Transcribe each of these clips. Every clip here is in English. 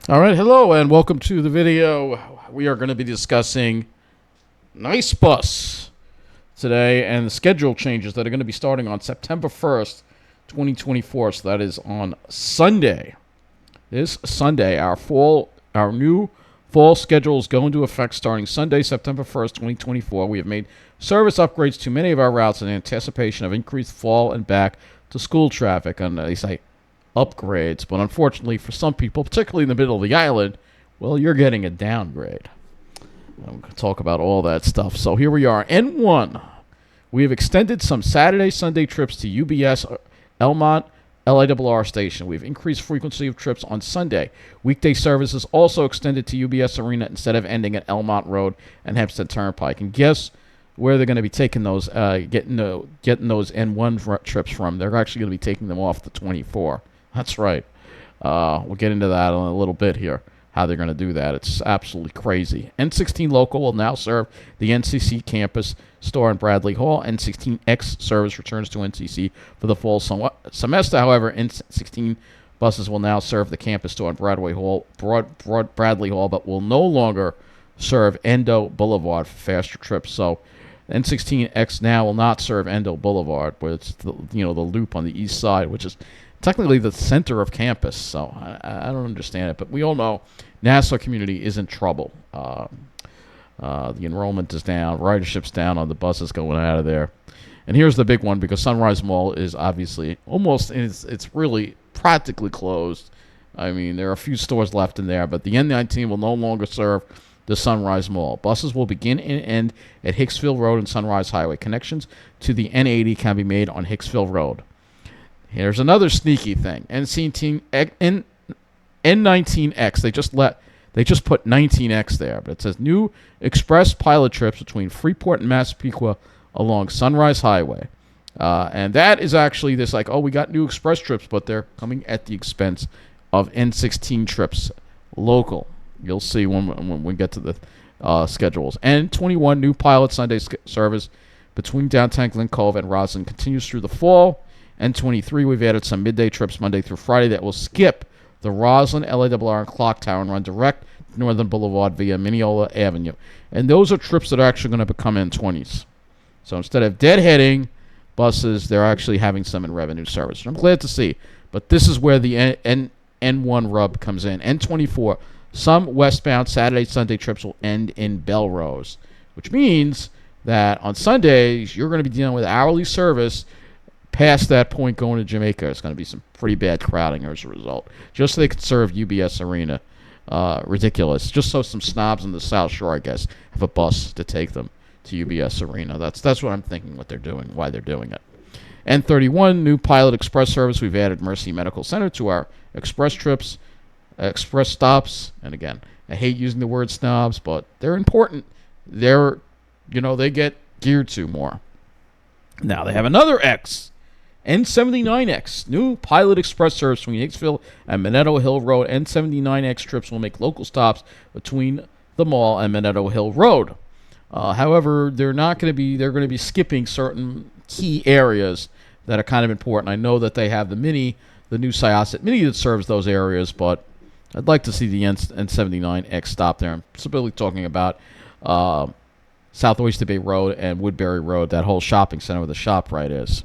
All right, hello and welcome to the video. We are going to be discussing Nice Bus today and the schedule changes that are going to be starting on September 1st, 2024. So that is on Sunday. This Sunday, our new fall schedule is going into effect starting Sunday, September 1st, 2024. We have made service upgrades to many of our routes in anticipation of increased fall and back to school traffic. And they say upgrades, but unfortunately for some people, particularly in the middle of the island, well, you're getting a downgrade. I'm going to talk about all that stuff. So here we are. N1. We have extended some Saturday, Sunday trips to UBS Elmont LIRR station. We've increased frequency of trips on Sunday. Weekday services also extended to UBS Arena instead of ending at Elmont Road and Hempstead Turnpike. And guess where they're going to be taking those, getting those N1 trips from? They're actually going to be taking them off the 24. That's right. We'll get into that in a little bit here, how they're going to do that. It's absolutely crazy. N16 Local will now serve the NCC campus store in Bradley Hall. N16X service returns to NCC for the fall semester. However, N16 buses will now serve the campus store in Bradley Hall, but will no longer serve Endo Boulevard for faster trips. So N16X now will not serve Endo Boulevard, but it's the loop on the east side, which is technically the center of campus. So I don't understand it, but we all know Nassau community is in trouble. The enrollment is down, ridership's down on the buses going out of there. And here's the big one, because Sunrise Mall is obviously it's really practically closed. I mean, there are a few stores left in there, but the N19 will no longer serve the Sunrise Mall. Buses will begin and end at Hicksville Road and Sunrise Highway. Connections to the N80 can be made on Hicksville Road. Here's another sneaky thing. N19X. They just put 19X there, but it says new express pilot trips between Freeport and Massapequa along Sunrise Highway. And that is actually this we got new express trips, but they're coming at the expense of N16 trips local. You'll see when we get to the schedules. N21 new pilot Sunday service between downtown Glen Cove and Roslyn continues through the fall. N23, we've added some midday trips Monday through Friday that will skip the Roslyn, LIRR, and Clock Tower and run direct to Northern Boulevard via Mineola Avenue. And those are trips that are actually going to become N20s. So instead of deadheading buses, they're actually having some in revenue service. I'm glad to see. But this is where the N1 rub comes in. N24, some westbound Saturday, Sunday trips will end in Belrose, which means that on Sundays, you're going to be dealing with hourly service. Past that point going to Jamaica, it's going to be some pretty bad crowding as a result. Just so they could serve UBS Arena. Ridiculous. Just so some snobs in the South Shore, I guess, have a bus to take them to UBS Arena. That's what I'm thinking what they're doing, why they're doing it. N31, new pilot express service. We've added Mercy Medical Center to our express trips, express stops. And again, I hate using the word snobs, but they're important. They get geared to more. Now they have another X. N79X, new pilot express service between Hicksville and Minetto Hill Road. N79X trips will make local stops between the mall and Minetto Hill Road. However, they're going to be skipping certain key areas that are kind of important. I know that they have the new Syosset Mini that serves those areas, but I'd like to see the N79X stop there. I'm simply talking about South Oyster Bay Road and Woodbury Road, that whole shopping center where the Shop-Rite is.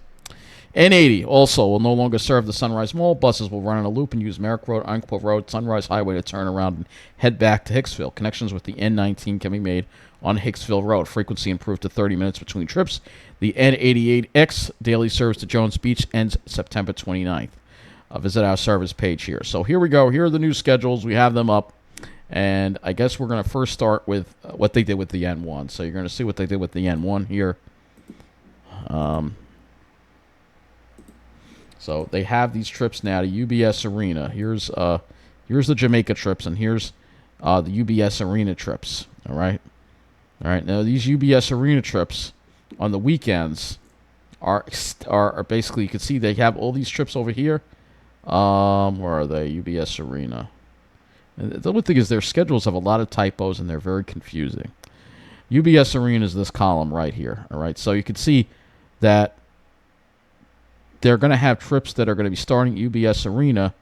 N80 also will no longer serve the Sunrise Mall. Buses will run on a loop and use Merrick Road, Umpqua Road, Sunrise Highway to turn around and head back to Hicksville. Connections with the N19 can be made on Hicksville Road. Frequency improved to 30 minutes between trips. The N88X daily service to Jones Beach ends September 29th. Visit our service page here. So here we go. Here are the new schedules. We have them up. And I guess we're going to first start with what they did with the N1. So you're going to see what they did with the N1 here. So they have these trips now to UBS Arena. Here's the Jamaica trips, and here's the UBS Arena trips. All right. Now these UBS Arena trips on the weekends are basically, you can see they have all these trips over here. Where are they? UBS Arena. And the only thing is their schedules have a lot of typos and they're very confusing. UBS Arena is this column right here. All right. So you can see that they're going to have trips that are going to be starting UBS Arena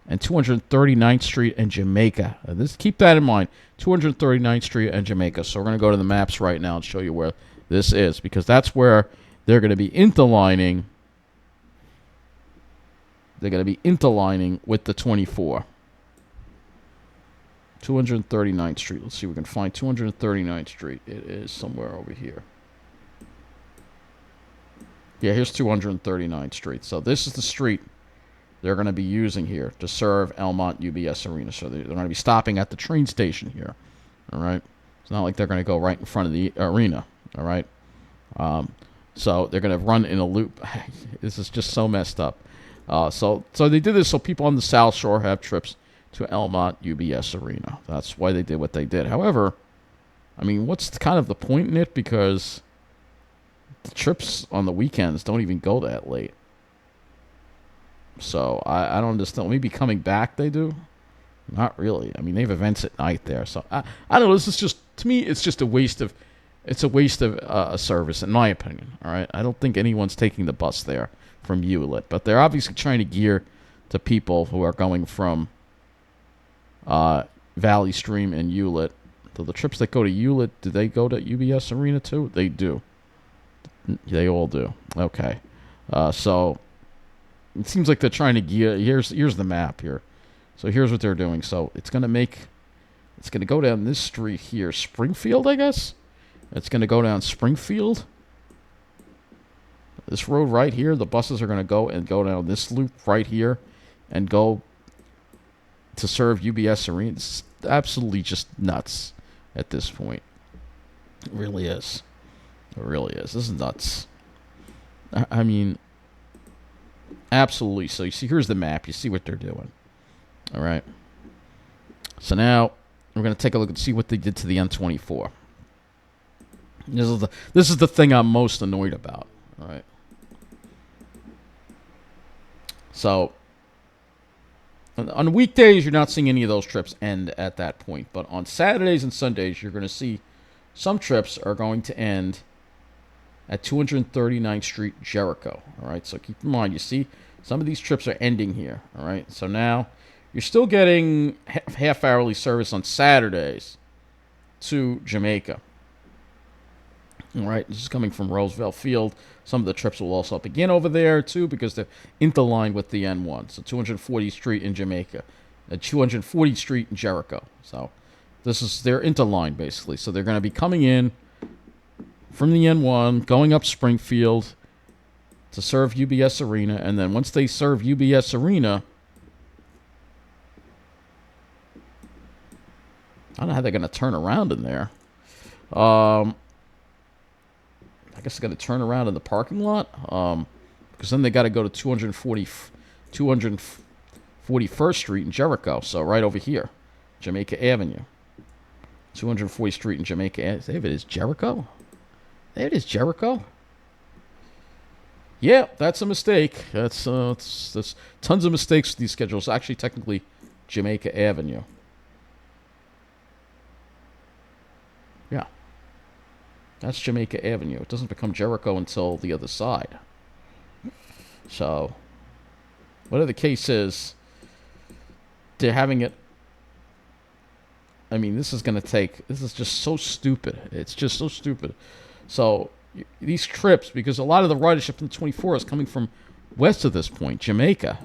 and 239th Street and Jamaica. Keep that in mind, 239th Street and Jamaica. So we're going to go to the maps right now and show you where this is, because that's where they're going to be interlining. They're going to be interlining with the 24. 239th Street. Let's see if we can find 239th Street. It is somewhere over here. Yeah, here's 239th Street. So this is the street they're going to be using here to serve Elmont UBS Arena. So they're going to be stopping at the train station here. All right. It's not like they're going to go right in front of the arena. All right. So they're going to run in a loop. This is just so messed up. So they did this so people on the South Shore have trips to Elmont UBS Arena. That's why they did what they did. However, I mean, what's kind of the point in it? Because the trips on the weekends don't even go that late. So I don't understand. Maybe coming back they do. Not really. I mean, they have events at night there. So I don't know. This is just, to me, it's just a waste of. It's a waste of a service, in my opinion. All right. I don't think anyone's taking the bus there from Hewlett, but they're obviously trying to gear to people who are going from Valley Stream and Hewlett. So the trips that go to Hewlett, do they go to UBS Arena too? They do. They all do. Okay. So it seems like they're trying to gear. Here's the map here. So here's what they're doing. So it's going to go down this street here, Springfield, I guess. It's going to go down Springfield. This road right here, the buses are going to go down this loop right here and go to serve UBS Arena. It's absolutely just nuts at this point. It really is. It really is. This is nuts. I mean, absolutely. So you see, here's the map. You see what they're doing. All right. So now we're going to take a look and see what they did to the N24. This is the thing I'm most annoyed about. All right. So on weekdays, you're not seeing any of those trips end at that point. But on Saturdays and Sundays, you're going to see some trips are going to end at 239th Street, Jericho. All right. So keep in mind, you see some of these trips are ending here. All right. So now you're still getting half-hourly service on Saturdays to Jamaica. All right, this is coming from Roosevelt Field. Some of the trips will also begin over there, too, because they're interlined with the N1. So 240th Street in Jamaica, 240th Street in Jericho. So they're interlined, basically. So they're going to be coming in from the N1, going up Springfield to serve UBS Arena. And then once they serve UBS Arena, I don't know how they're going to turn around in there. I guess they got to turn around in the parking lot, because then they got to go to 241st Street in Jericho. So right over here, Jamaica Avenue, 240th Street in Jamaica. There it is, Jericho. There it is, Jericho. Yeah, that's a mistake. That's tons of mistakes with these schedules. Actually, technically, Jamaica Avenue. Yeah. That's Jamaica Avenue. It doesn't become Jericho until the other side. So, whatever the case is, they're having it. I mean, this is just so stupid. It's just so stupid. So, these trips, because a lot of the ridership in the 24 is coming from west of this point, Jamaica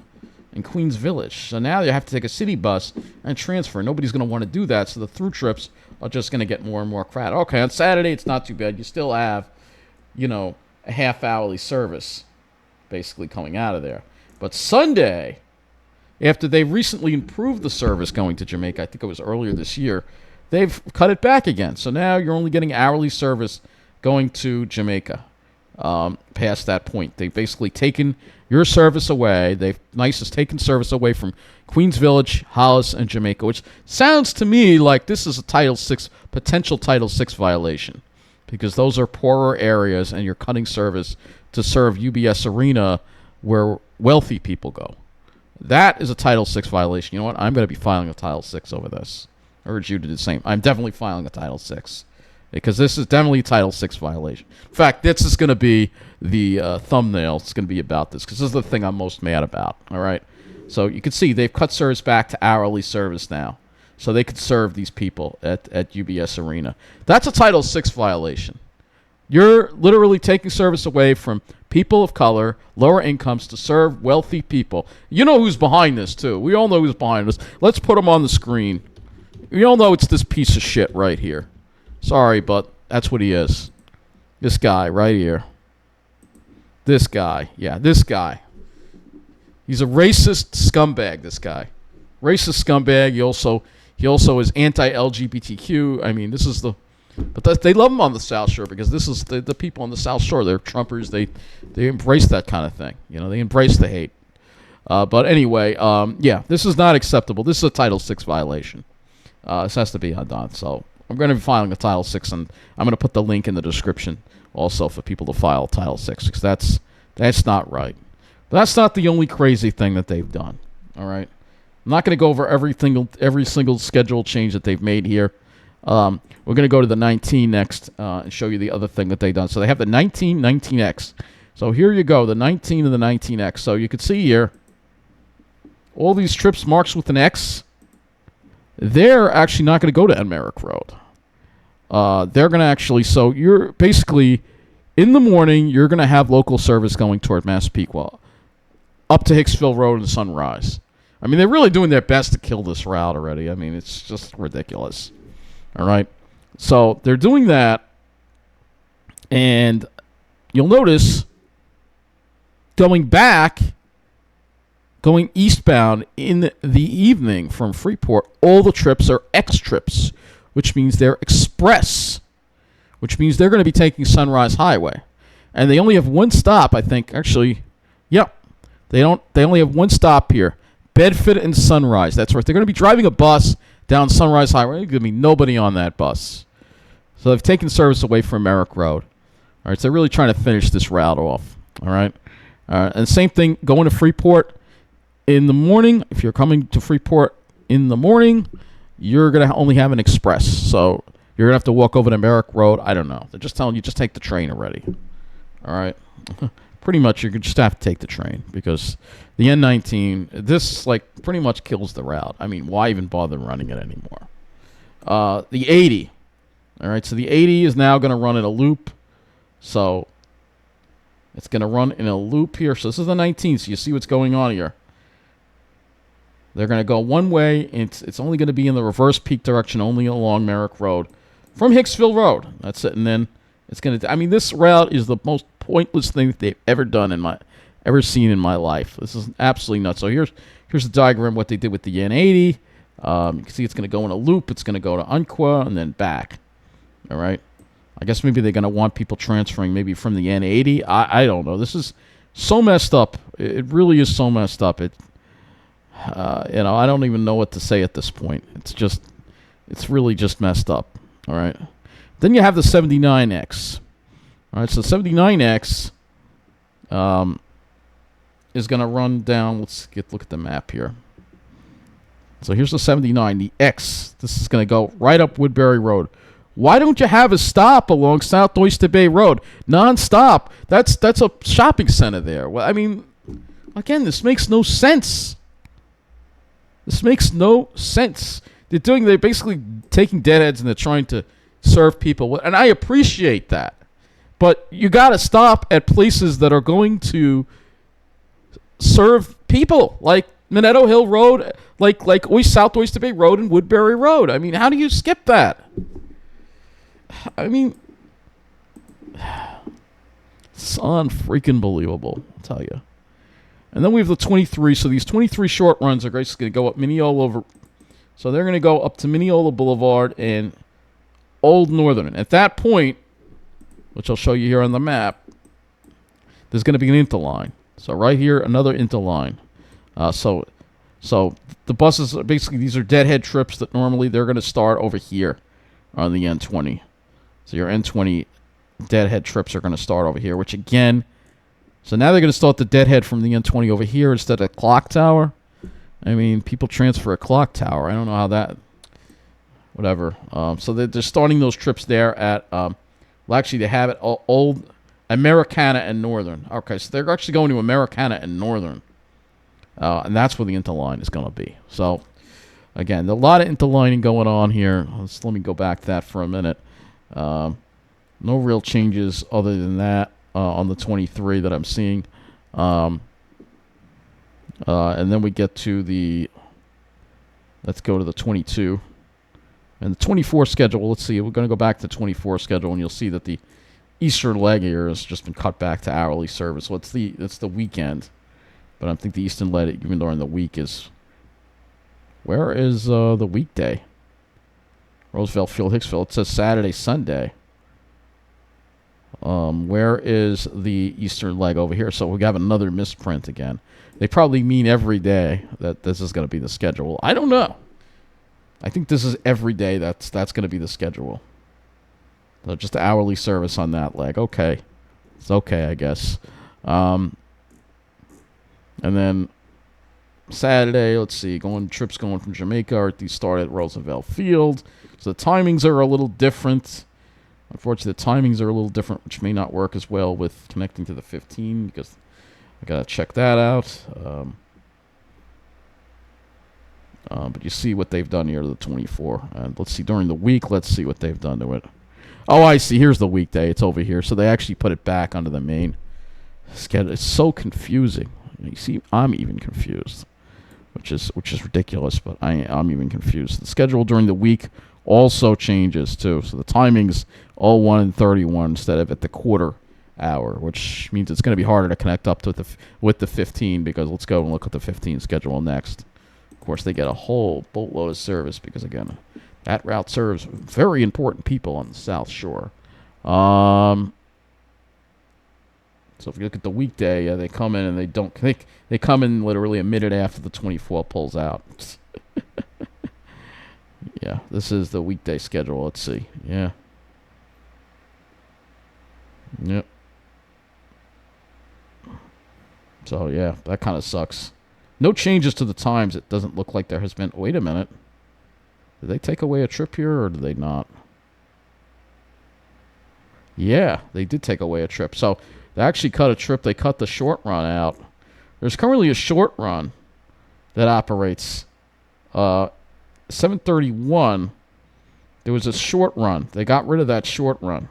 and Queens Village. So now you have to take a city bus and transfer. Nobody's going to want to do that, so the through trips are just going to get more and more crowded. Okay, on Saturday, it's not too bad. You still have, a half-hourly service basically coming out of there. But Sunday, after they recently improved the service going to Jamaica, I think it was earlier this year, they've cut it back again. So now you're only getting hourly service going to Jamaica past that point. They've basically taken your service away. NICE has taken service away from Queens Village, Hollis, and Jamaica, which sounds to me like this is a potential Title VI violation, because those are poorer areas and you're cutting service to serve UBS Arena where wealthy people go. That is a Title VI violation. You know what? I'm going to be filing a Title VI over this. I urge you to do the same. I'm definitely filing a Title VI, because this is definitely a Title VI violation. In fact, this is going to be the thumbnail. It's going to be about this, because this is the thing I'm most mad about. All right, So you can see they've cut service back to hourly service now. So they could serve these people at UBS Arena. That's a Title VI violation. You're literally taking service away from people of color, lower incomes, to serve wealthy people. You know who's behind this, too. We all know who's behind this. Let's put him on the screen. We all know it's this piece of shit right here. Sorry, but that's what he is. This guy right here. This guy. Yeah, this guy. He's a racist scumbag, this guy. Racist scumbag. He also is anti-LGBTQ. I mean, this is the... But they love them on the South Shore because this is the people on the South Shore. They're Trumpers. They embrace that kind of thing. You know, they embrace the hate. But anyway, yeah, this is not acceptable. This is a Title VI violation. This has to be undone. So I'm going to be filing a Title VI, and I'm going to put the link in the description also for people to file Title VI because that's not right. But that's not the only crazy thing that they've done. All right, I'm not going to go over every single schedule change that they've made here. We're going to go to the 19 next and show you the other thing that they've done. So they have the 19X. So here you go, the 19 and the 19X. So you can see here, all these trips marked with an X, they're actually not going to go to Merrick Road. They're going to actually, so you're basically, in the morning, you're going to have local service going toward Massapequa, up to Hicksville Road and Sunrise. I mean, they're really doing their best to kill this route already. I mean, it's just ridiculous. All right. So they're doing that, and you'll notice going eastbound in the evening from Freeport, all the trips are X trips, which means they're express, which means they're going to be taking Sunrise Highway. And they only have one stop, I think. Actually, yep. They only have one stop here. Bedford and Sunrise. That's right. They're going to be driving a bus down Sunrise Highway. There's going to be nobody on that bus. So they've taken service away from Merrick Road. All right, so they're really trying to finish this route off. All right. And same thing, going to Freeport in the morning. If you're coming to Freeport in the morning, you're going to only have an express. So you're going to have to walk over to Merrick Road. I don't know. They're just telling you, just take the train already. All right. Pretty much, you're going to just have to take the train because the N19, this pretty much kills the route. I mean, why even bother running it anymore? The 80. All right, so the 80 is now going to run in a loop. So it's going to run in a loop here. So this is the 19, so you see what's going on here. They're going to go one way. It's only going to be in the reverse peak direction, only along Merrick Road from Hicksville Road. That's it. And then it's going to, I mean, this route is the most pointless thing that they've ever seen in my life. This is absolutely nuts. So here's the diagram, what they did with the N80. You can see it's going to go in a loop. It's going to go to Umpqua and then back. All right. I guess maybe they're going to want people transferring maybe from the N80. I don't know. This is so messed up. It really is so messed up. I don't even know what to say at this point. It's really just messed up. All right. Then you have the 79X. All right. So 79X is going to run down. Let's look at the map here. So here's the 79, the X. This is going to go right up Woodbury Road. Why don't you have a stop along South Oyster Bay Road? Non-stop. That's a shopping center there. Well, I mean, again, this makes no sense. This makes no sense. They're basically taking deadheads and they're trying to serve people. And I appreciate that. But you got to stop at places that are going to serve people, like Minetto Hill Road, like South Oyster Bay Road and Woodbury Road. I mean, how do you skip that? I mean, it's unfreaking believable, I'll tell you. And then we have the 23. So these 23 short runs are basically going to go up Mineola over. So they're going to go up to Mineola Boulevard and Old Northern. At that point, which I'll show you here on the map, there's going to be an interline. So right here, another interline. So the buses, basically, these are deadhead trips that normally they're going to start over here on the N20. So your N20 deadhead trips are going to start over here, which again, so now they're going to start the deadhead from the N20 over here instead of Clock Tower. I mean, people transfer a Clock Tower. I don't know how that, whatever. So they're starting those trips there at, well, actually, they have it Old Americana and Northern. Okay, so they're actually going to Americana and Northern. And that's where the interline is going to be. So, again, a lot of interlining going on here. Let me go back to that for a minute. No real changes other than that on the 23 that I'm seeing. And then we get to let's go to the 22. And the 24 schedule, let's see, we're going to go back to the 24 schedule, and you'll see that the Eastern leg here has just been cut back to hourly service. So it's the weekend. But I think the Eastern leg, even during the week, is... Where is the weekday? Roosevelt Field, Hicksville. It says Saturday, Sunday. Where is the Eastern leg over here? So we have another misprint again. They probably mean every day that this is going to be the schedule. I don't know. I think this is every day that's going to be the schedule. So just the hourly service on that leg. Okay. It's okay, I guess. And then Saturday, let's see, trips going from Jamaica are at the start at Roosevelt Field. So the timings are a little different. Unfortunately, the timings are a little different, which may not work as well with connecting to the 15 because I got to check that out. But you see what they've done here to the 24. And let's see, during the week, let's see what they've done to it. Oh, I see. Here's the weekday. It's over here. So they actually put it back under the main schedule. It's so confusing. You see, I'm even confused, which is ridiculous, but I'm even confused. The schedule during the week also changes, too. So the timings, all 1 and 31 instead of at the quarter hour, which means it's going to be harder to connect up to with the 15 because let's go and look at the 15 schedule next. Of course, they get a whole boatload of service because, again, that route serves very important people on the South Shore. So if you look at the weekday, they come in and they come in literally a minute after the 24 pulls out. Yeah, this is the weekday schedule. Let's see. Yeah. Yep. So, yeah, that kind of sucks. No changes to the times. It doesn't look like there has been... Wait a minute. Did they take away a trip here, or did they not? Yeah, they did take away a trip. So, they actually cut a trip. They cut the short run out. There's currently a short run that operates 7:31. There was a short run. They got rid of that short run.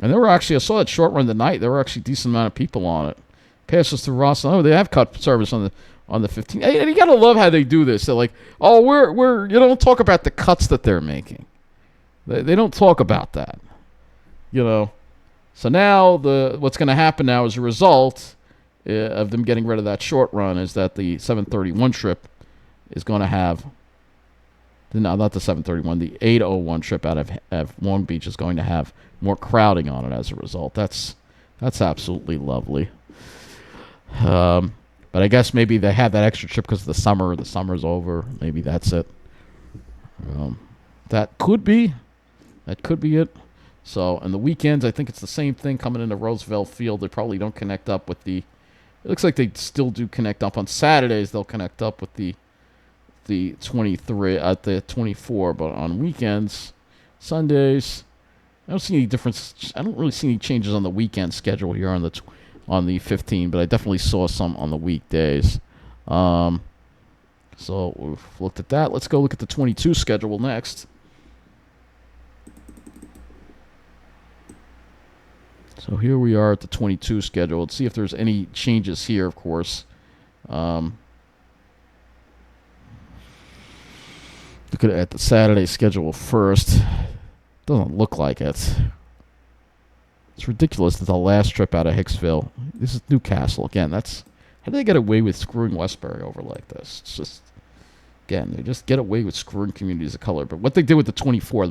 And there were actually, I saw that short run tonight. There were actually a decent amount of people on it. Passes through Ross. Oh, they have cut service on the 15. And you gotta love how they do this. They're like, oh, we're you don't talk about the cuts that they're making. They don't talk about that. You know. So now what's going to happen now as a result of them getting rid of that short run is that the 731 trip is going to have, no, not the 731, the 801 trip out of Long Beach is going to have more crowding on it as a result. That's absolutely lovely. But I guess maybe they had that extra trip because of the summer. The summer's over. Maybe that's it. That could be it. So, on the weekends, I think it's the same thing coming into Roosevelt Field. They probably don't connect up with the... It looks like they still do connect up. On Saturdays, they'll connect up with the 23 at the 24. But on weekends, Sundays, I don't see any difference. I don't really see any changes on the weekend schedule here on the 15. But I definitely saw some on the weekdays. So, we've looked at that. Let's go look at the 22 schedule next. So here we are at the 22 schedule. Let's see if there's any changes here, of course. Look at the Saturday schedule first. Doesn't look like it. It's ridiculous that the last trip out of Hicksville. This is Newcastle. Again, how do they get away with screwing Westbury over like this? It's just, again, they just get away with screwing communities of color. But what they did with the 24,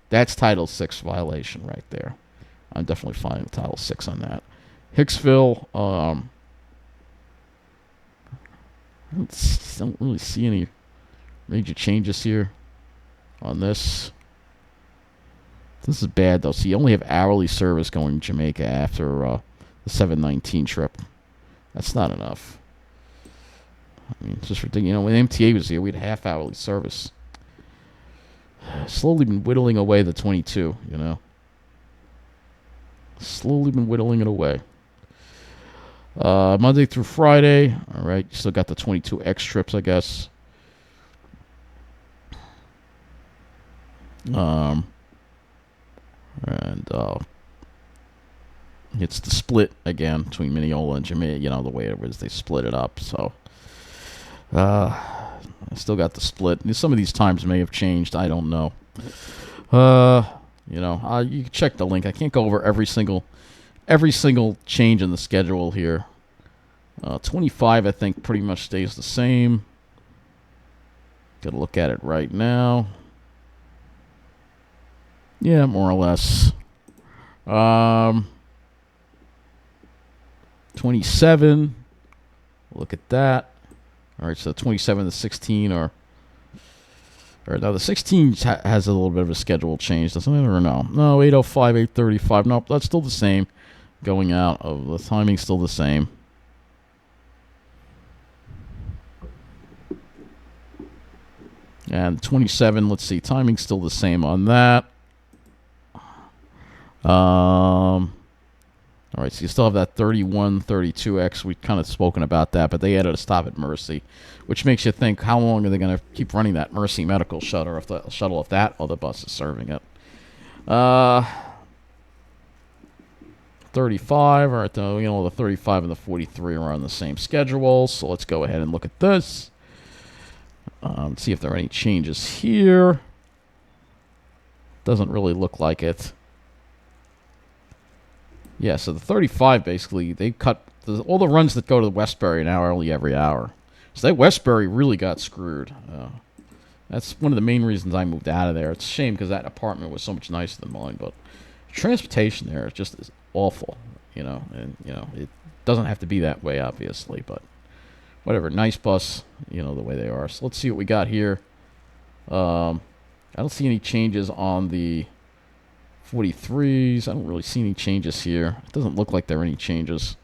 that's Title VI violation right there. I'm definitely fine with Title VI on that. Hicksville, I don't really see any major changes here on this. This is bad, though. See, you only have hourly service going to Jamaica after the 719 trip. That's not enough. I mean, it's just ridiculous. You know, when MTA was here, we had half-hourly service. Slowly been whittling away the 22, you know. Slowly been whittling it away. Monday through Friday. All right, you still got the 22X trips, I guess. And it's the split again between Mineola and Jamaica. You know, the way it was, they split it up. So I still got the split. Some of these times may have changed. I don't know. You can check the link. I can't go over every single change in the schedule here. 25, I think, pretty much stays the same. Got to look at it right now. Yeah, more or less. 27. Look at that. All right, so 27 to 16 are... Or now the 16 has a little bit of a schedule change, doesn't it? Or no? No, 8:05, 8:35. Nope, that's still the same. Going out of the timing's still the same. And 27, let's see, timing's still the same on that. All right, so you still have that 31, 32X. We've kind of spoken about that, but they added a stop at Mercy, which makes you think, how long are they going to keep running that Mercy Medical shuttle if that other bus is serving it? 35, all right, the 35 and the 43 are on the same schedule, so let's go ahead and look at this. See if there are any changes here. Doesn't really look like it. Yeah, so the 35, basically, they cut all the runs that go to Westbury now are only every hour. So that Westbury really got screwed. That's one of the main reasons I moved out of there. It's a shame because that apartment was so much nicer than mine, but transportation there is awful, and, it doesn't have to be that way, obviously, but whatever. Nice bus, the way they are. So let's see what we got here. I don't see any changes on the 43s. I don't really see any changes here. It doesn't look like there are any changes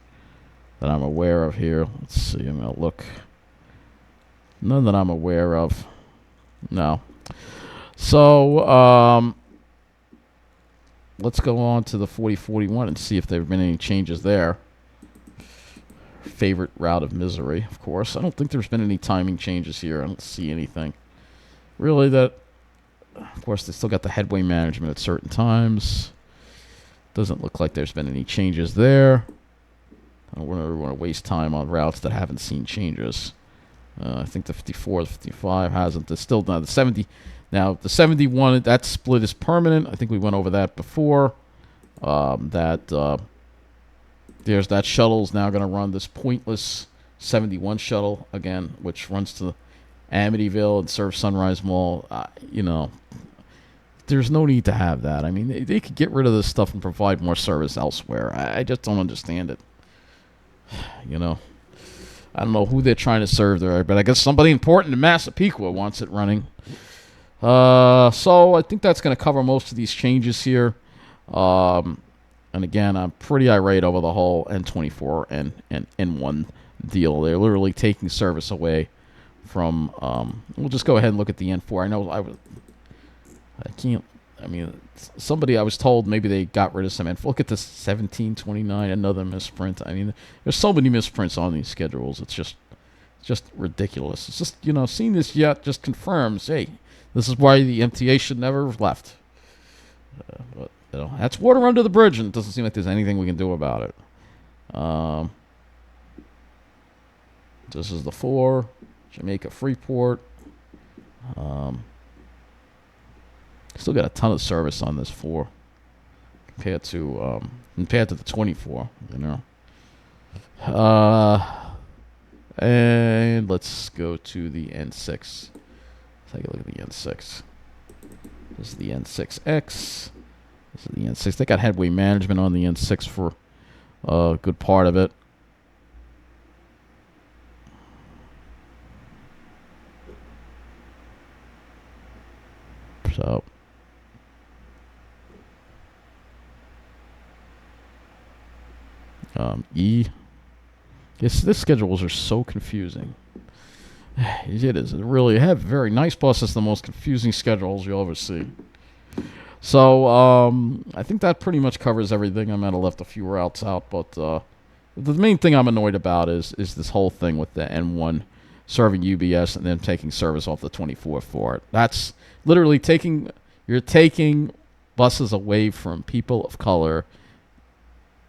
that I'm aware of here. Let's see. I'm going to look. None that I'm aware of. No. So, let's go on to the 4041 and see if there have been any changes there. Favorite route of misery, of course. I don't think there's been any timing changes here. I don't see anything. Really, of course, they still got the headway management at certain times. Doesn't look like there's been any changes there. I don't want to waste time on routes that haven't seen changes. I think the 54, the 55 hasn't. There's still not the 70. Now, the 71, that split is permanent. I think we went over that before. There's that shuttle's now going to run this pointless 71 shuttle again, which runs to Amityville and serves Sunrise Mall. There's no need to have that. I mean, they could get rid of this stuff and provide more service elsewhere. I just don't understand it. I don't know who they're trying to serve there, but I guess somebody important in Massapequa wants it running. So I think that's going to cover most of these changes here. And again, I'm pretty irate over the whole N24 and N1 deal. They're literally taking service away from... we'll just go ahead and look at the N4. I know I can't... I mean, somebody I was told maybe they got rid of some N4. Look at this 1729, another misprint. I mean, there's so many misprints on these schedules. It's just ridiculous. It's just, seeing this yet just confirms, hey, this is why the MTA should never have left. But that's water under the bridge, and it doesn't seem like there's anything we can do about it. This is the 4, Jamaica Freeport. Still got a ton of service on this 4 compared to the 24. And let's go to the N6. Let's take a look at the N6. This is the N6X. This is the N6. They got headway management on the N6 for a good part of it. So, E. Yes, this schedules are so confusing. It is. It really have very nice buses. The most confusing schedules you'll ever see. So, I think that pretty much covers everything. I might have left a few routes out, but the main thing I'm annoyed about is this whole thing with the N1 serving UBS and then taking service off the 24 for it. That's literally you're taking buses away from people of color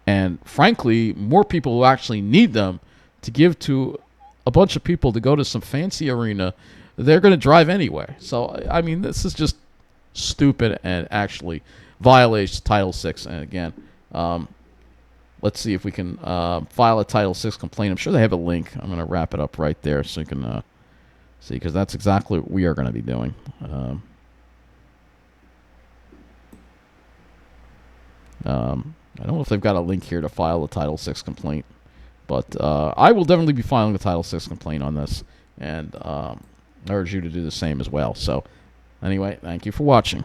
and, frankly, more people who actually need them to give to a bunch of people to go to some fancy arena. They're going to drive anyway. So, I mean, this is just stupid and actually violates Title VI. And again, let's see if we can file a Title VI complaint. I'm sure they have a link. I'm going to wrap it up right there so you can see, because that's exactly what we are going to be doing. I don't know if they've got a link here to file a Title VI complaint, but I will definitely be filing a Title VI complaint on this, and I urge you to do the same as well. So, anyway, thank you for watching.